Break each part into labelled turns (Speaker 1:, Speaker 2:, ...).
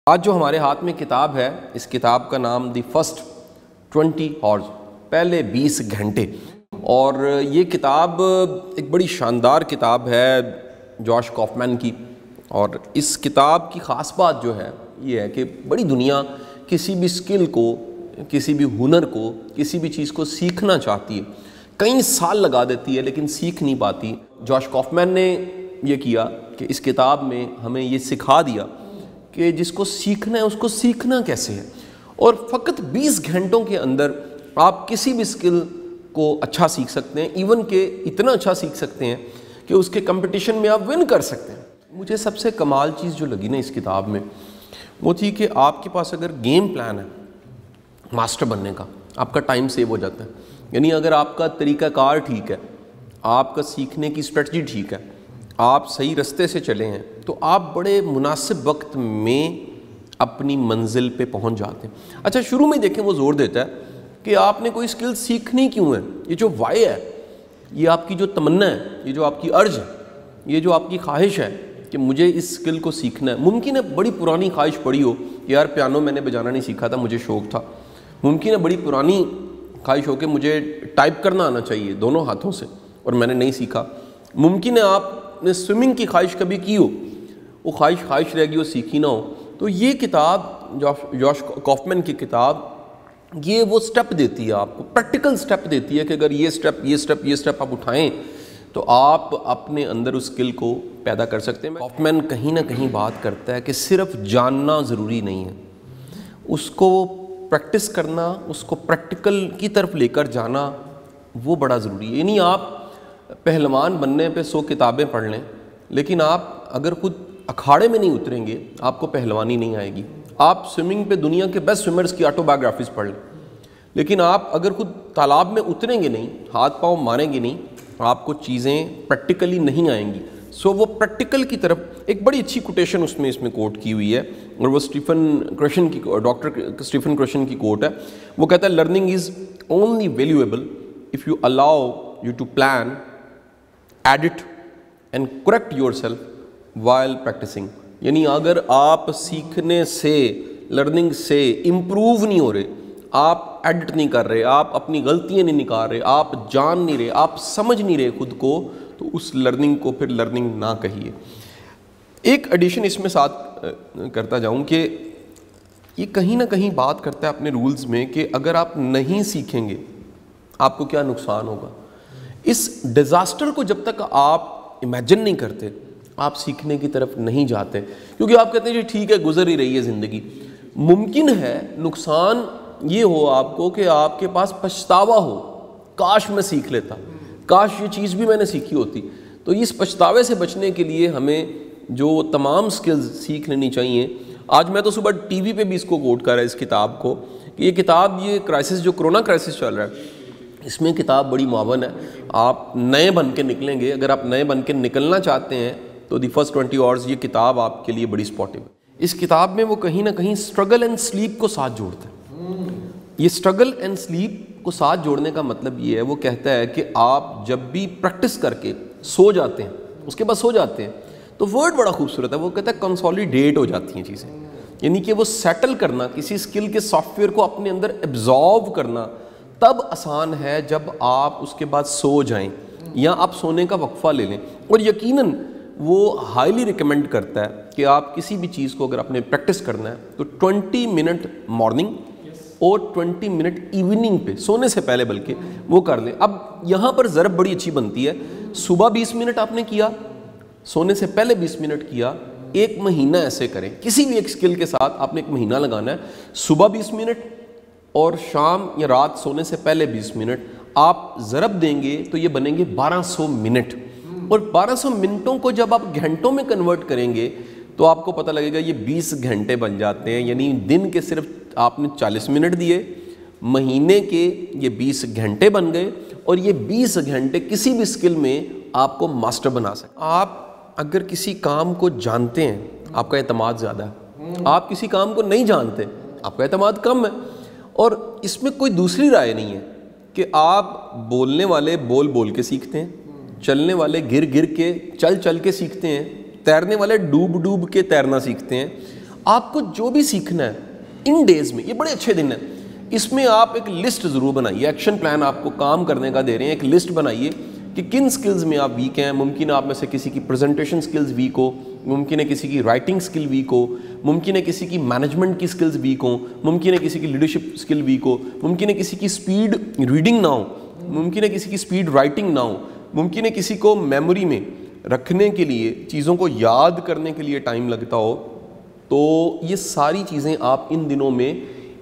Speaker 1: آج جو ہمارے ہاتھ میں کتاب ہے، اس کتاب کا نام دی فرسٹ 20 ہارز، پہلے 20 گھنٹے، اور یہ کتاب ایک بڑی شاندار کتاب ہے جوش کافمین کی۔ اور اس کتاب کی خاص بات جو ہے یہ ہے کہ بڑی دنیا کسی بھی سکل کو، کسی بھی ہنر کو، کسی بھی چیز کو سیکھنا چاہتی ہے، کئی سال لگا دیتی ہے لیکن سیکھ نہیں پاتی۔ جوش کافمین نے یہ کیا کہ اس کتاب میں ہمیں یہ سکھا دیا کہ جس کو سیکھنا ہے اس کو سیکھنا کیسے ہے، اور فقط 20 گھنٹوں کے اندر آپ کسی بھی سکل کو اچھا سیکھ سکتے ہیں، ایون کہ اتنا اچھا سیکھ سکتے ہیں کہ اس کے کمپٹیشن میں آپ ون کر سکتے ہیں۔ مجھے سب سے کمال چیز جو لگی نا اس کتاب میں وہ تھی کہ آپ کے پاس اگر گیم پلان ہے ماسٹر بننے کا، آپ کا ٹائم سیو ہو جاتا ہے۔ یعنی اگر آپ کا طریقہ کار ٹھیک ہے، آپ کا سیکھنے کی اسٹریٹجی ٹھیک ہے، آپ صحیح رستے سے چلے ہیں، تو آپ بڑے مناسب وقت میں اپنی منزل پہ پہنچ جاتے ہیں۔ اچھا، شروع میں دیکھیں وہ زور دیتا ہے کہ آپ نے کوئی اسکل سیکھنی کیوں ہے۔ یہ جو وائی ہے، یہ آپ کی جو تمنا ہے، یہ جو آپ کی ارج ہے، یہ جو آپ کی خواہش ہے کہ مجھے اس اسکل کو سیکھنا ہے۔ ممکن ہے بڑی پرانی خواہش پڑی ہو کہ یار پیانو میں نے بجانا نہیں سیکھا تھا، مجھے شوق تھا۔ ممکن ہے بڑی پرانی خواہش ہو کہ مجھے ٹائپ کرنا آنا چاہیے دونوں ہاتھوں سے اور میں نے نہیں سیکھا۔ ممکن ہے آپ نے سوئمنگ کی خواہش کبھی کی ہو، وہ خواہش رہ گئی ہو، سیکھی نہ ہو۔ تو یہ کتاب جوش کافمین کی کتاب یہ وہ سٹیپ دیتی ہے، آپ کو پریکٹیکل سٹیپ دیتی ہے کہ اگر یہ سٹیپ آپ اٹھائیں تو آپ اپنے اندر اس اسکل کو پیدا کر سکتے ہیں۔ کافمین کہیں نہ کہیں بات کرتا ہے کہ صرف جاننا ضروری نہیں ہے، اس کو پریکٹس کرنا، اس کو پریکٹیکل کی طرف لے کر جانا وہ بڑا ضروری ہے۔ یعنی آپ پہلوان بننے پہ 100 کتابیں پڑھ لیں، لیکن آپ اگر خود اکھاڑے میں نہیں اتریں گے آپ کو پہلوانی نہیں آئے گی۔ آپ سوئمنگ پہ دنیا کے بیسٹ سوئمرز کی آٹو بایوگرافیز پڑھ لیں، لیکن آپ اگر خود تالاب میں اتریں گے نہیں، ہاتھ پاؤں ماریں گے نہیں، آپ کو چیزیں پریکٹیکلی نہیں آئیں گی۔ سو وہ پریکٹیکل کی طرف ایک بڑی اچھی کوٹیشن اس میں کوٹ کی ہوئی ہے، اور وہ ڈاکٹر اسٹیفن کرشن کی کوٹ ہے۔ وہ کہتا ہے learning is only valuable if you allow you to plan, edit and correct yourself while practicing. یعنی اگر آپ سیکھنے سے، لرننگ سے امپروو نہیں ہو رہے، آپ ایڈٹ نہیں کر رہے، آپ اپنی غلطیاں نہیں نکال رہے، آپ جان نہیں رہے، آپ سمجھ نہیں رہے خود کو، تو اس لرننگ کو پھر لرننگ نہ کہیے۔ ایک ایڈیشن اس میں ساتھ کرتا جاؤں کہ یہ کہیں نہ کہیں بات کرتا ہے اپنے رولز میں کہ اگر آپ نہیں سیکھیں گے آپ کو کیا نقصان ہوگا۔ اس ڈیزاسٹر کو جب تک آپ امیجن نہیں کرتے آپ سیکھنے کی طرف نہیں جاتے، کیونکہ آپ کہتے ہیں جی ٹھیک ہے گزر ہی رہی ہے زندگی۔ ممکن ہے نقصان یہ ہو آپ کو کہ آپ کے پاس پچھتاوا ہو، کاش میں سیکھ لیتا، کاش یہ چیز بھی میں نے سیکھی ہوتی۔ تو اس پچھتاوے سے بچنے کے لیے ہمیں جو تمام سکلز سیکھ لینی چاہیے۔ آج میں تو صبح ٹی وی پہ بھی اس کو کوٹ کر رہا ہے اس کتاب کو، کہ یہ کتاب، یہ کرائسس جو کرونا کرائسس چل رہا ہے، اس میں کتاب بڑی معاون ہے۔ آپ نئے بن کے نکلیں گے، اگر آپ نئے بن کے نکلنا چاہتے ہیں تو دی فرسٹ 20 آورز یہ کتاب آپ کے لیے بڑی سپورٹیو ہے۔ اس کتاب میں وہ کہیں نہ کہیں اسٹرگل اینڈ سلیپ کو ساتھ جوڑتا ہے۔ یہ اسٹرگل اینڈ سلیپ کو ساتھ جوڑنے کا مطلب یہ ہے، وہ کہتا ہے کہ آپ جب بھی پریکٹس کر کے سو جاتے ہیں، اس کے بعد سو جاتے ہیں، تو ورڈ بڑا خوبصورت ہے، وہ کہتا ہے کنسولیڈیٹ ہو جاتی ہیں چیزیں۔ یعنی کہ وہ سیٹل کرنا، کسی اسکل کے سافٹ ویئر کو اپنے اندر ایبزارو کرنا تب آسان ہے جب آپ اس کے بعد سو جائیں یا آپ سونے کا وقفہ لے لیں۔ اور یقیناً وہ ہائیلی ریکمینڈ کرتا ہے کہ آپ کسی بھی چیز کو اگر آپ نے پریکٹس کرنا ہے تو 20 منٹ مارننگ اور 20 منٹ ایوننگ پہ، سونے سے پہلے بلکہ وہ کر لیں۔ اب یہاں پر ضرب بڑی اچھی بنتی ہے، صبح 20 منٹ آپ نے کیا، سونے سے پہلے 20 منٹ کیا، ایک مہینہ ایسے کریں۔ کسی بھی ایک اسکل کے ساتھ آپ نے ایک مہینہ لگانا ہے، صبح 20 منٹ اور شام یا رات سونے سے پہلے 20 منٹ۔ آپ ضرب دیں گے تو یہ بنیں گے 1200 منٹ، اور 1200 منٹوں کو جب آپ گھنٹوں میں کنورٹ کریں گے تو آپ کو پتہ لگے گا یہ 20 گھنٹے بن جاتے ہیں۔ یعنی دن کے صرف آپ نے 40 منٹ دیے، مہینے کے یہ 20 گھنٹے بن گئے، اور یہ 20 گھنٹے کسی بھی اسکل میں آپ کو ماسٹر بنا سکتے۔ آپ اگر کسی کام کو جانتے ہیں آپ کا اعتماد زیادہ ہے، آپ کسی کام کو نہیں جانتے آپ کا اعتماد کم ہے۔ اور اس میں کوئی دوسری رائے نہیں ہے کہ آپ بولنے والے بول بول کے سیکھتے ہیں، چلنے والے گر گر کے چل چل کے سیکھتے ہیں، تیرنے والے ڈوب ڈوب کے تیرنا سیکھتے ہیں۔ آپ کو جو بھی سیکھنا ہے ان ڈیز میں، یہ بڑے اچھے دن ہیں، اس میں آپ ایک لسٹ ضرور بنائیے. ایکشن پلان آپ کو کام کرنے کا دے رہے ہیں، ایک لسٹ بنائیے کہ کن سکلز میں آپ ویک ہیں. ممکن ہے آپ میں سے کسی کی پریزنٹیشن سکلز ویک ہو، ممکن ہے کسی کی رائٹنگ سکل ویک ہو، ممکن ہے کسی کی مینجمنٹ کی سکلز ویک ہوں، ممکن ہے کسی کی لیڈرشپ سکل ویک ہو، ممکن ہے کسی کی سپیڈ ریڈنگ نہ ہو، ممکن ہے کسی کی سپیڈ رائٹنگ نہ ہو، ممکن ہے کسی کو میموری میں رکھنے کے لیے، چیزوں کو یاد کرنے کے لیے ٹائم لگتا ہو. تو یہ ساری چیزیں آپ ان دنوں میں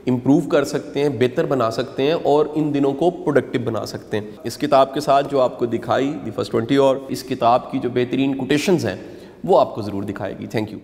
Speaker 1: امپروو کر سکتے ہیں، بہتر بنا سکتے ہیں اور ان دنوں کو پروڈکٹیو بنا سکتے ہیں. اس کتاب کے ساتھ جو آپ کو دکھائی دی فرسٹ 20 اور اس کتاب کی جو بہترین کوٹیشنز ہیں وہ آپ کو ضرور دکھائے گی. Thank you.